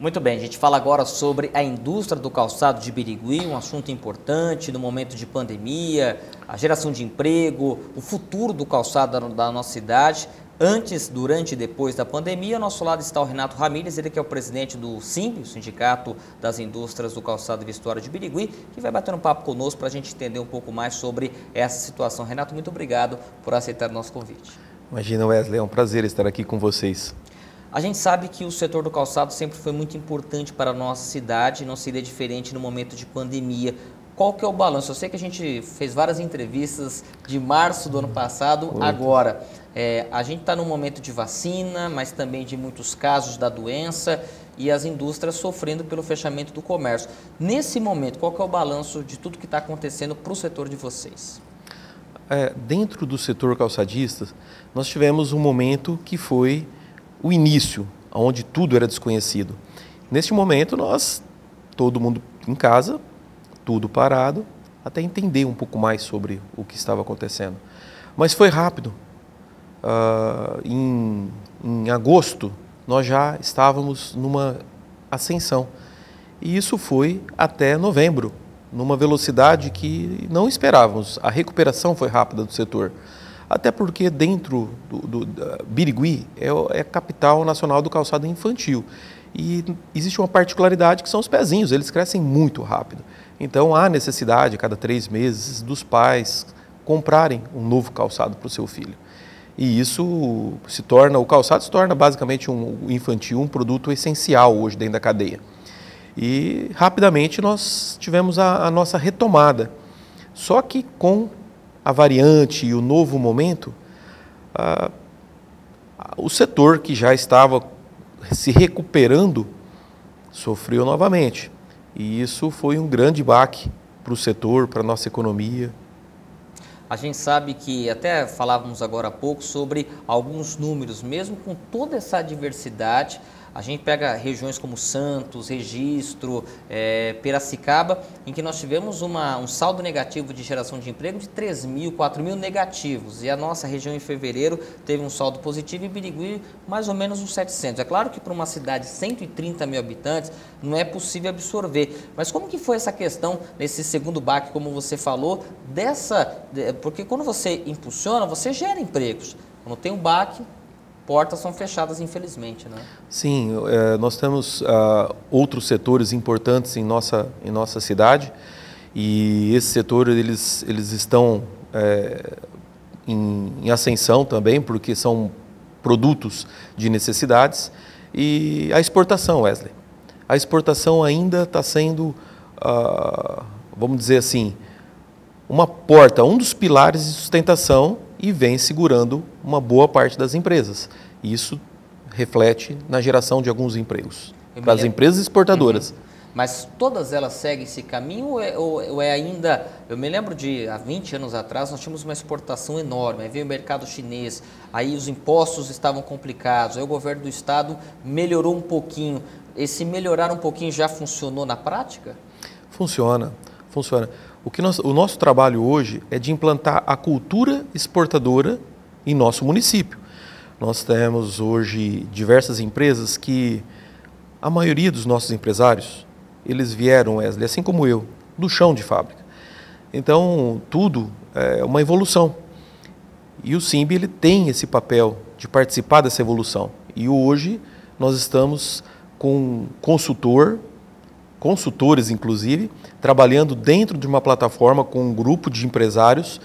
Muito bem, a gente fala agora sobre a indústria do calçado de Birigui, um assunto importante no momento de pandemia, a geração de emprego, o futuro do calçado da nossa cidade. Antes, durante e depois da pandemia, ao nosso lado está o Renato Ramírez, ele que é o presidente do SINB, o Sindicato das Indústrias do Calçado e Vestuário de Birigui, que vai bater um papo conosco para a gente entender um pouco mais sobre essa situação. Renato, muito obrigado por aceitar o nosso convite. Imagina, Wesley, é um prazer estar aqui com vocês. A gente sabe que o setor do calçado sempre foi muito importante para a nossa cidade, não seria diferente no momento de pandemia. Qual que é o balanço? Eu sei que a gente fez várias entrevistas de março do ano passado, agora. A gente está num momento de vacina, mas também de muitos casos da doença e as indústrias sofrendo pelo fechamento do comércio. Nesse momento, qual que é o balanço de tudo que está acontecendo para o setor de vocês? Dentro do setor calçadista, nós tivemos um momento que foi o início, onde tudo era desconhecido. Neste momento, todo mundo em casa, tudo parado, até entender um pouco mais sobre o que estava acontecendo. Mas foi rápido. Em agosto, nós já estávamos numa ascensão. E isso foi até novembro, numa velocidade que não esperávamos. A recuperação foi rápida do setor. Até porque dentro do Birigui é a capital nacional do calçado infantil. E existe uma particularidade que são os pezinhos, eles crescem muito rápido. Então há necessidade, a cada 3 meses, dos pais comprarem um novo calçado para o seu filho. E isso o calçado se torna basicamente infantil, um produto essencial hoje dentro da cadeia. E rapidamente nós tivemos a nossa retomada. Só que com a variante e o novo momento, o setor que já estava se recuperando sofreu novamente. E isso foi um grande baque para o setor, para a nossa economia. A gente sabe que, até falávamos agora há pouco sobre alguns números, mesmo com toda essa diversidade, a gente pega regiões como Santos, Registro, Piracicaba, em que nós tivemos um saldo negativo de geração de emprego de 3 mil, 4 mil negativos. E a nossa região em fevereiro teve um saldo positivo e Birigui mais ou menos uns 700. É claro que para uma cidade de 130 mil habitantes não é possível absorver. Mas como que foi essa questão nesse segundo baque, como você falou, porque quando você impulsiona, você gera empregos. Quando tem um baque, portas são fechadas, infelizmente, né? Sim, nós temos outros setores importantes em nossa cidade e esse setor eles estão em ascensão também, porque são produtos de necessidades. E a exportação, Wesley. A exportação ainda está sendo, vamos dizer assim, uma porta, um dos pilares de sustentação e vem segurando uma boa parte das empresas. Isso reflete na geração de alguns empregos para as empresas exportadoras. Mas todas elas seguem esse caminho ou é ainda... Eu me lembro há 20 anos atrás, nós tínhamos uma exportação enorme, aí veio o mercado chinês, aí os impostos estavam complicados, aí o governo do estado melhorou um pouquinho. Esse melhorar um pouquinho já funcionou na prática? Funciona, funciona. O nosso trabalho hoje é de implantar a cultura exportadora em nosso município. Nós temos hoje diversas empresas que, a maioria dos nossos empresários, eles vieram, Wesley, assim como eu, do chão de fábrica. Então, tudo é uma evolução. E o SINB ele tem esse papel de participar dessa evolução. E hoje nós estamos com consultores inclusive, trabalhando dentro de uma plataforma com um grupo de empresários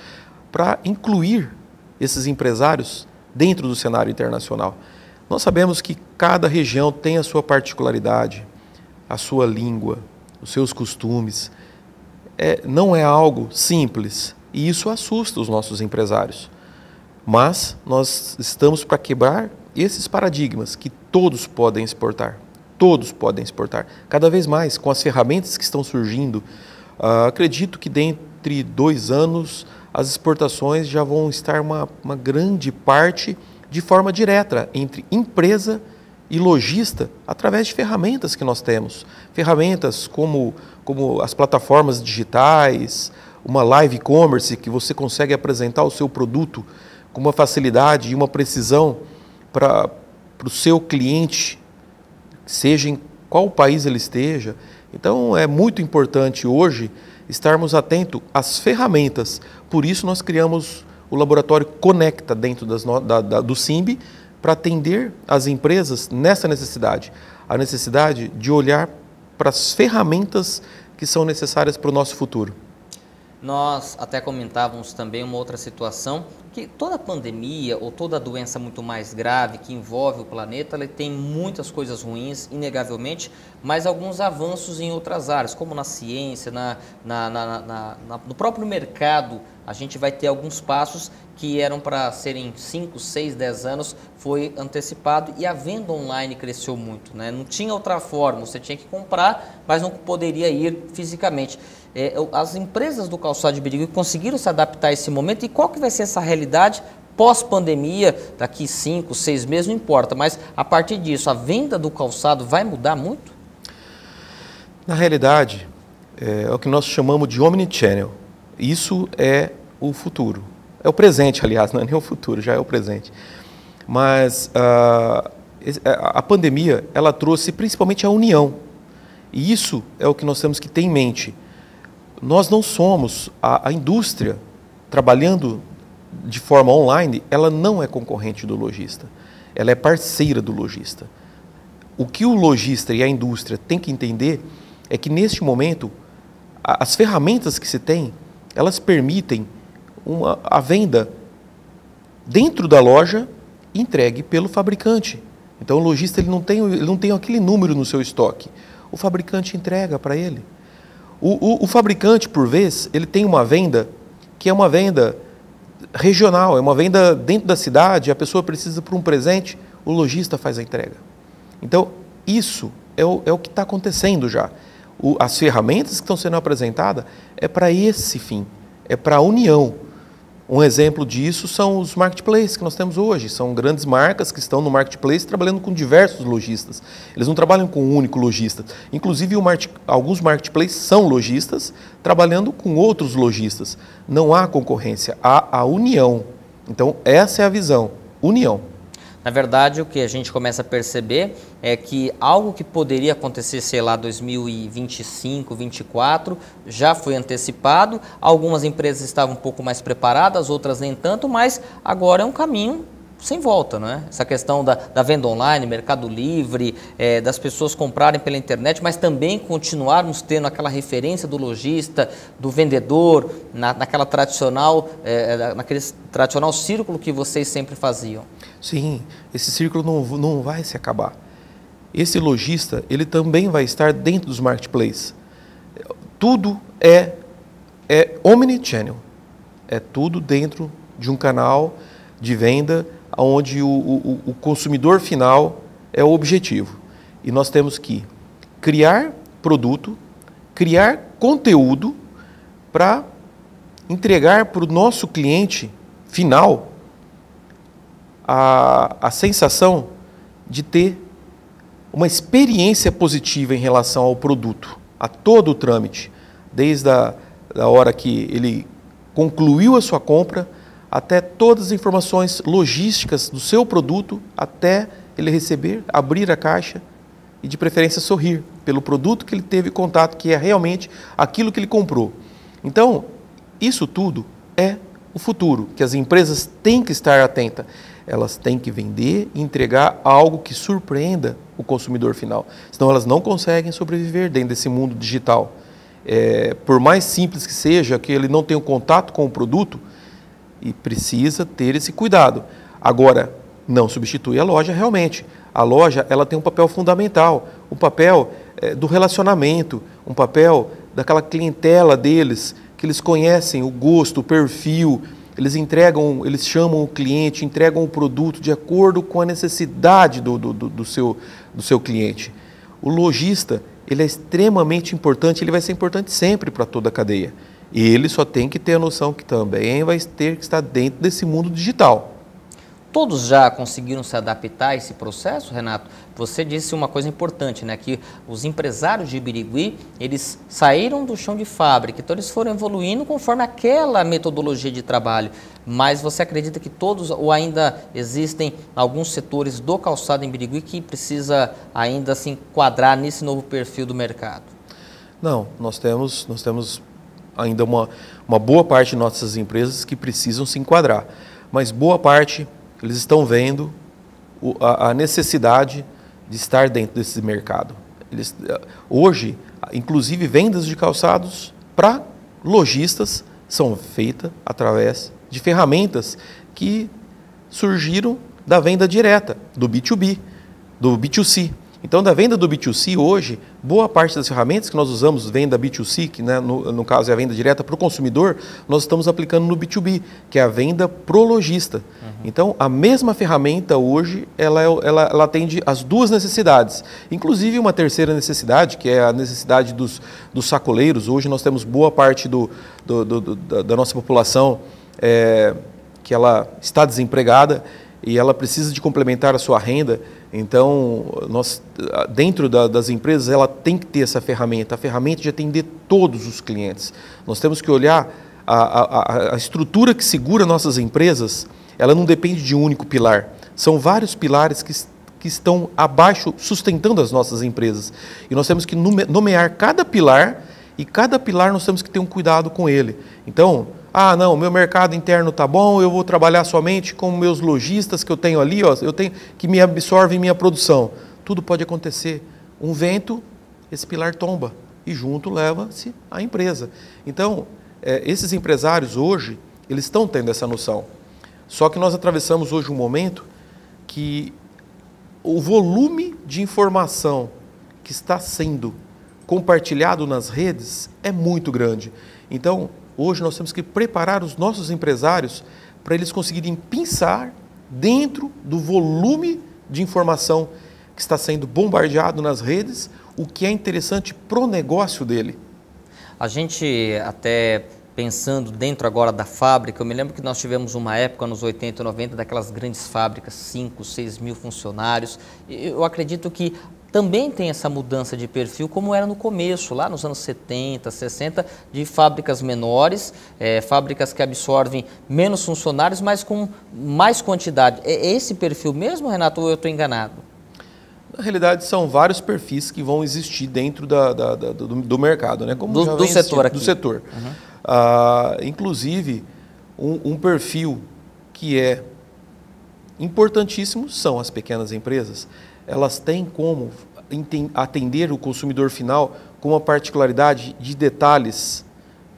para incluir esses empresários dentro do cenário internacional. Nós sabemos que cada região tem a sua particularidade, a sua língua, os seus costumes. Não é algo simples e isso assusta os nossos empresários. Mas nós estamos para quebrar esses paradigmas que todos podem exportar. Todos podem exportar. Cada vez mais, com as ferramentas que estão surgindo, acredito que dentro de 2 anos as exportações já vão estar uma grande parte de forma direta entre empresa e lojista através de ferramentas que nós temos. Ferramentas como as plataformas digitais, uma live e-commerce que você consegue apresentar o seu produto com uma facilidade e uma precisão para o seu cliente, seja em qual país ele esteja. Então é muito importante hoje estarmos atentos às ferramentas. Por isso nós criamos o laboratório Conecta dentro do SIMB para atender as empresas nessa necessidade. A necessidade de olhar para as ferramentas que são necessárias para o nosso futuro. Nós até comentávamos também uma outra situação, que toda pandemia ou toda doença muito mais grave que envolve o planeta, ela tem muitas coisas ruins, inegavelmente, mas alguns avanços em outras áreas, como na ciência, no próprio mercado. A gente vai ter alguns passos que eram para serem 5, 6, 10 anos, foi antecipado e a venda online cresceu muito, né? Não tinha outra forma, você tinha que comprar, mas não poderia ir fisicamente. As empresas do calçado de Birigui conseguiram se adaptar a esse momento, e qual que vai ser essa realidade pós-pandemia, daqui 5, 6 meses, não importa, mas a partir disso, a venda do calçado vai mudar muito? Na realidade, é o que nós chamamos de omnichannel. Isso é o futuro. É o presente, aliás, não é nem o futuro, já é o presente. Mas a pandemia, ela trouxe principalmente a união. E isso é o que nós temos que ter em mente. Nós não somos, a indústria trabalhando de forma online, ela não é concorrente do lojista. Ela é parceira do lojista. O que o lojista e a indústria têm que entender é que, neste momento, as ferramentas que se tem, elas permitem a venda dentro da loja entregue pelo fabricante. Então o lojista ele não tem aquele número no seu estoque. O fabricante entrega para ele. O fabricante, por vez, ele tem uma venda que é uma venda regional, é uma venda dentro da cidade, a pessoa precisa para um presente, o lojista faz a entrega. Então isso é o que está acontecendo já. As ferramentas que estão sendo apresentadas é para esse fim, é para a união. Um exemplo disso são os marketplaces que nós temos hoje. São grandes marcas que estão no marketplace trabalhando com diversos lojistas. Eles não trabalham com um único lojista. Inclusive, alguns marketplaces são lojistas trabalhando com outros lojistas. Não há concorrência, há a união. Então, essa é a visão, união. Na verdade, o que a gente começa a perceber é que algo que poderia acontecer, sei lá, 2025, 2024, já foi antecipado. Algumas empresas estavam um pouco mais preparadas, outras nem tanto, mas agora é um caminho sem volta, não é? Essa questão da venda online, Mercado Livre, das pessoas comprarem pela internet, mas também continuarmos tendo aquela referência do lojista, do vendedor, naquele tradicional círculo que vocês sempre faziam. Sim, esse círculo não vai se acabar. Esse lojista, ele também vai estar dentro dos marketplaces. Tudo é omnichannel. É tudo dentro de um canal de venda onde o consumidor final é o objetivo. E nós temos que criar produto, criar conteúdo para entregar para o nosso cliente final a sensação de ter uma experiência positiva em relação ao produto, a todo o trâmite, desde a hora que ele concluiu a sua compra, até todas as informações logísticas do seu produto, até ele receber, abrir a caixa e, de preferência, sorrir pelo produto que ele teve contato, que é realmente aquilo que ele comprou. Então, isso tudo é o futuro, que as empresas têm que estar atentas. Elas têm que vender e entregar algo que surpreenda o consumidor final. Senão elas não conseguem sobreviver dentro desse mundo digital. Por mais simples que seja, que ele não tenha um contato com o produto, e precisa ter esse cuidado. Agora, não substitui a loja realmente. A loja ela tem um papel fundamental, um papel do relacionamento, um papel daquela clientela deles, que eles conhecem o gosto, o perfil, eles chamam o cliente, entregam o produto de acordo com a necessidade do seu cliente. O lojista, ele é extremamente importante, ele vai ser importante sempre para toda a cadeia. E ele só tem que ter a noção que também vai ter que estar dentro desse mundo digital. todos já conseguiram se adaptar a esse processo, Renato? Você disse uma coisa importante, né? Que os empresários de Birigui, eles saíram do chão de fábrica, então eles foram evoluindo conforme aquela metodologia de trabalho. Mas você acredita que todos, ou ainda existem alguns setores do calçado em Birigui que precisa ainda se enquadrar nesse novo perfil do mercado? Não, nós temos ainda uma boa parte de nossas empresas que precisam se enquadrar, mas boa parte eles estão vendo a necessidade de estar dentro desse mercado. Hoje, inclusive vendas de calçados para lojistas são feitas através de ferramentas que surgiram da venda direta, do B2B, do B2C. Então, da venda do B2C hoje, boa parte das ferramentas que nós usamos, venda B2C, que né, no caso é a venda direta para o consumidor, nós estamos aplicando no B2B, que é a venda pro lojista. Então, a mesma ferramenta hoje, ela atende as duas necessidades. Inclusive uma terceira necessidade, que é a necessidade dos sacoleiros. Hoje nós temos boa parte da nossa população que ela está desempregada e ela precisa de complementar a sua renda. Então, dentro das empresas, ela tem que ter essa ferramenta, a ferramenta de atender todos os clientes. Nós temos que olhar a estrutura que segura nossas empresas, ela não depende de um único pilar. São vários pilares que estão abaixo, sustentando as nossas empresas. E nós temos que nomear cada pilar, e cada pilar nós temos que ter um cuidado com ele. Então, não, meu mercado interno está bom, eu vou trabalhar somente com meus lojistas que eu tenho ali, eu tenho que me absorvem minha produção. Tudo pode acontecer. Um vento, esse pilar tomba e junto leva-se a empresa. Então, esses empresários hoje, eles estão tendo essa noção. Só que nós atravessamos hoje um momento que o volume de informação que está sendo compartilhado nas redes é muito grande. Então, hoje nós temos que preparar os nossos empresários para eles conseguirem pensar dentro do volume de informação que está sendo bombardeado nas redes, o que é interessante para o negócio dele. A gente até pensando dentro agora da fábrica, eu me lembro que nós tivemos uma época nos 80 e 90 daquelas grandes fábricas, 5, 6 mil funcionários. Eu acredito que também tem essa mudança de perfil, como era no começo, lá nos anos 70, 60, de fábricas menores, fábricas que absorvem menos funcionários, mas com mais quantidade. É esse perfil mesmo, Renato, ou eu estou enganado? Na realidade, são vários perfis que vão existir dentro do mercado, né? Como do setor aqui. Do setor. Inclusive, um perfil que é importantíssimo são as pequenas empresas. Elas têm como atender o consumidor final com uma particularidade de detalhes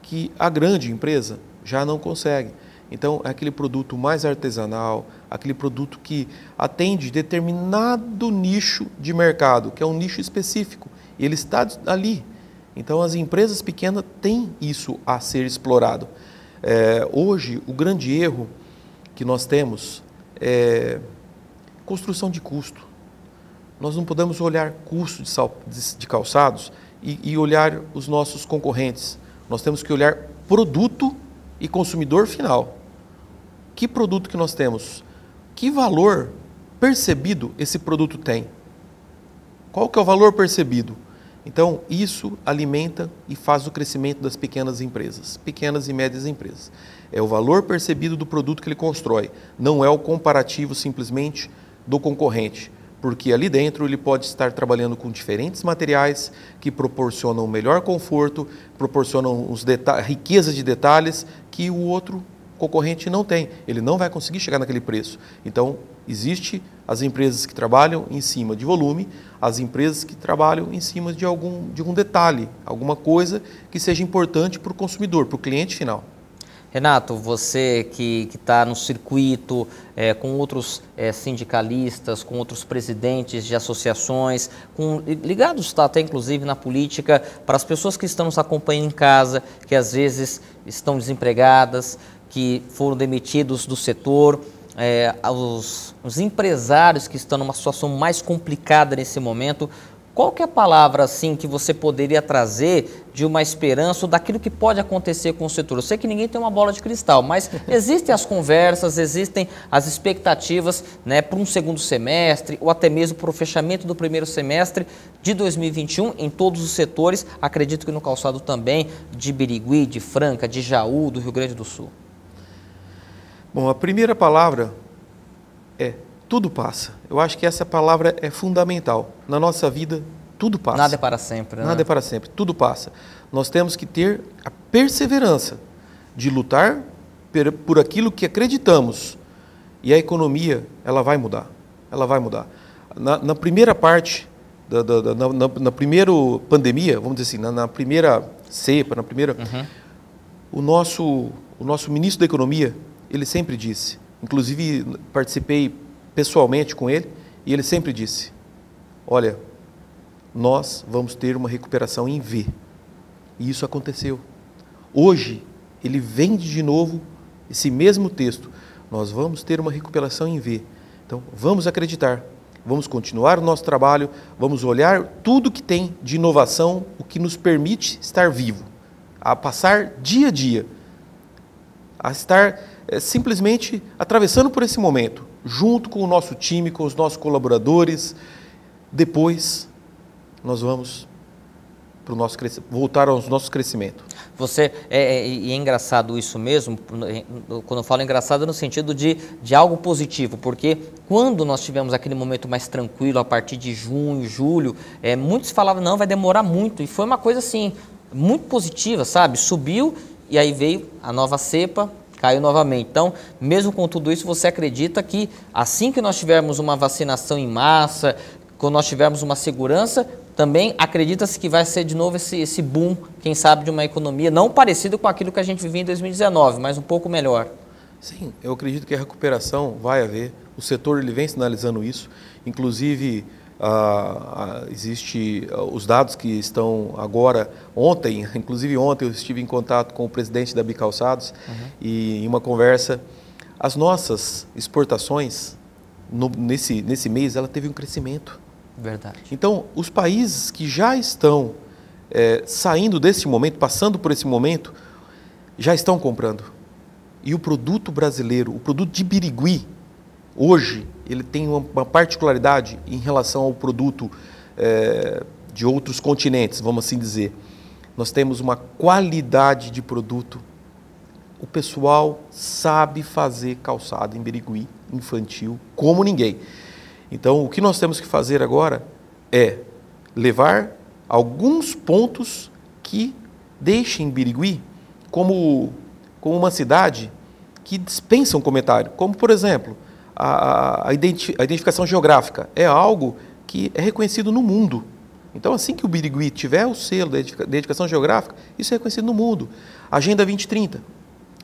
que a grande empresa já não consegue. Então, é aquele produto mais artesanal, aquele produto que atende determinado nicho de mercado, que é um nicho específico, e ele está ali. Então, as empresas pequenas têm isso a ser explorado. Hoje, o grande erro que nós temos é construção de custo. Nós não podemos olhar custo de calçados e olhar os nossos concorrentes. Nós temos que olhar produto e consumidor final. Que produto que nós temos? Que valor percebido esse produto tem? Qual que é o valor percebido? Então, isso alimenta e faz o crescimento das pequenas empresas, pequenas e médias empresas. É o valor percebido do produto que ele constrói, não é o comparativo simplesmente do concorrente. Porque ali dentro ele pode estar trabalhando com diferentes materiais que proporcionam melhor conforto, proporcionam riqueza de detalhes que o outro concorrente não tem. Ele não vai conseguir chegar naquele preço. Então, existe as empresas que trabalham em cima de volume, as empresas que trabalham em cima de algum detalhe, alguma coisa que seja importante para o consumidor, para o cliente final. Renato, você que está no circuito com outros sindicalistas, com outros presidentes de associações, ligados até inclusive na política, para as pessoas que estão nos acompanhando em casa, que às vezes estão desempregadas, que foram demitidos do setor, os empresários que estão numa situação mais complicada nesse momento, Qual que é a palavra assim que você poderia trazer de uma esperança ou daquilo que pode acontecer com o setor? Eu sei que ninguém tem uma bola de cristal, mas existem as conversas, existem as expectativas, né, para um segundo semestre ou até mesmo para o fechamento do primeiro semestre de 2021 em todos os setores, acredito que no calçado também, de Birigui, de Franca, de Jaú, do Rio Grande do Sul. Bom, a primeira palavra é tudo passa. Eu acho que essa palavra é fundamental. Na nossa vida, tudo passa. Nada é para sempre, né? Nada é para sempre, tudo passa. Nós temos que ter a perseverança de lutar por aquilo que acreditamos. E a economia, ela vai mudar. Ela vai mudar. Na primeira parte, na primeira pandemia, vamos dizer assim, na primeira cepa, na primeira... O nosso ministro da Economia, ele sempre disse, inclusive participei pessoalmente com ele, e ele sempre disse, olha, nós vamos ter uma recuperação em V. E isso aconteceu. Hoje, ele vende de novo esse mesmo texto. Nós vamos ter uma recuperação em V. Então, vamos acreditar, vamos continuar o nosso trabalho, vamos olhar tudo que tem de inovação, o que nos permite estar vivo, a passar dia a dia, a estar simplesmente atravessando por esse momento, junto com o nosso time, com os nossos colaboradores. Depois, nós vamos para o nosso voltar ao nosso crescimento. E é engraçado isso mesmo, quando eu falo engraçado no sentido de algo positivo, porque quando nós tivemos aquele momento mais tranquilo, a partir de junho, julho, muitos falavam, não, vai demorar muito, e foi uma coisa assim, muito positiva, sabe? Subiu, e aí veio a nova cepa, caiu novamente. Então, mesmo com tudo isso, você acredita que assim que nós tivermos uma vacinação em massa, quando nós tivermos uma segurança, também acredita-se que vai ser de novo esse boom, quem sabe, de uma economia não parecido com aquilo que a gente vivia em 2019, mas um pouco melhor? Sim, eu acredito que a recuperação vai haver. O setor ele vem sinalizando isso. Inclusive, existe os dados que estão agora, inclusive ontem eu estive em contato com o presidente da Bicalçados e em uma conversa, as nossas exportações nesse mês, ela teve um crescimento. Verdade. Então, os países que já estão saindo desse momento, passando por esse momento, já estão comprando. E o produto brasileiro, o produto de Birigui, hoje, ele tem uma particularidade em relação ao produto de outros continentes, vamos assim dizer. Nós temos uma qualidade de produto. O pessoal sabe fazer calçado em Birigui, infantil, como ninguém. Então, o que nós temos que fazer agora é levar alguns pontos que deixem Birigui como uma cidade que dispensa um comentário. Como, por exemplo, a identificação geográfica é algo que é reconhecido no mundo. Então, assim que o Birigui tiver o selo da identificação geográfica, isso é reconhecido no mundo. Agenda 2030.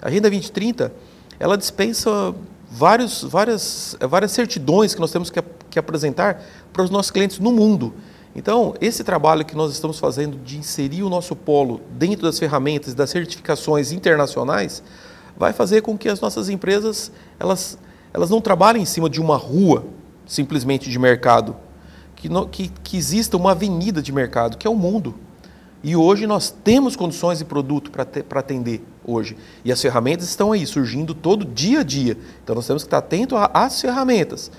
A Agenda 2030, ela dispensa várias certidões que nós temos que apresentar para os nossos clientes no mundo. Então, esse trabalho que nós estamos fazendo de inserir o nosso polo dentro das ferramentas, das certificações internacionais, vai fazer com que as nossas empresas, elas não trabalhem em cima de uma rua, simplesmente de mercado, que exista uma avenida de mercado, que é o mundo. E hoje nós temos condições de produto para atender hoje. E as ferramentas estão aí, surgindo todo dia a dia. Então nós temos que estar atentos às ferramentas,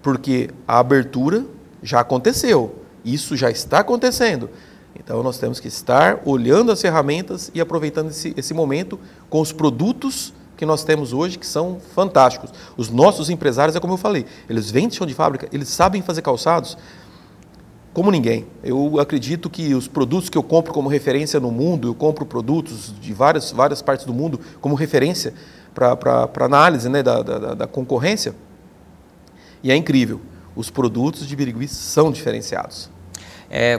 porque a abertura já aconteceu, isso já está acontecendo. Então nós temos que estar olhando as ferramentas e aproveitando esse momento com os produtos que nós temos hoje, que são fantásticos. Os nossos empresários, é como eu falei, eles vêm de chão de fábrica, eles sabem fazer calçados como ninguém. Eu acredito que os produtos que eu compro como referência no mundo, eu compro produtos de várias partes do mundo como referência para análise, né, da concorrência, e é incrível. Os produtos de Birigui são diferenciados.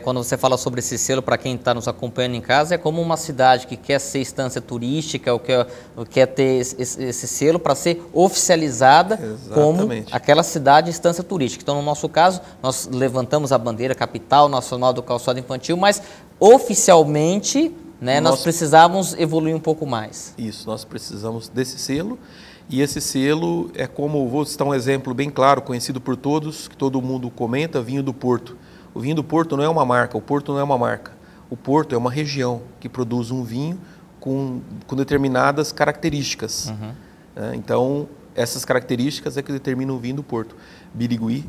Quando você fala sobre esse selo, para quem está nos acompanhando em casa, é como uma cidade que quer ser instância turística, ou quer ter esse selo para ser oficializada. Exatamente. Como aquela cidade instância turística. Então, no nosso caso, nós levantamos a bandeira capital nacional do calçado infantil, mas oficialmente, né, nós precisávamos evoluir um pouco mais. Isso, nós precisamos desse selo. E esse selo é como, vou citar um exemplo bem claro, conhecido por todos, que todo mundo comenta, vinho do Porto. O vinho do Porto não é uma marca, o Porto não é uma marca. O Porto é uma região que produz um vinho com determinadas características. Então, essas características é que determinam o vinho do Porto. Birigui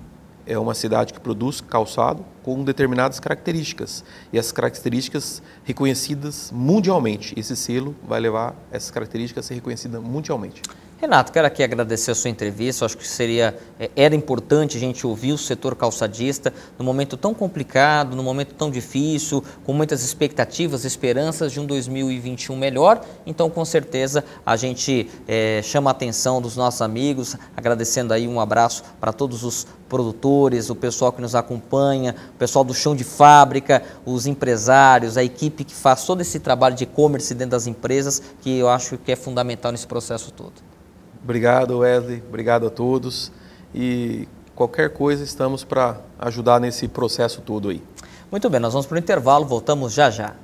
é uma cidade que produz calçado com determinadas características. E essas características reconhecidas mundialmente. Esse selo vai levar essas características a ser reconhecidas mundialmente. Renato, quero aqui agradecer a sua entrevista. Eu acho que era importante a gente ouvir o setor calçadista num momento tão complicado, num momento tão difícil, com muitas expectativas, esperanças de um 2021 melhor. Então, com certeza, a gente chama a atenção dos nossos amigos, agradecendo aí um abraço para todos os produtores, o pessoal que nos acompanha, o pessoal do chão de fábrica, os empresários, a equipe que faz todo esse trabalho de e-commerce dentro das empresas, que eu acho que é fundamental nesse processo todo. Obrigado, Wesley. Obrigado a todos. E qualquer coisa, estamos para ajudar nesse processo todo aí. Muito bem, nós vamos para o intervalo, voltamos já já.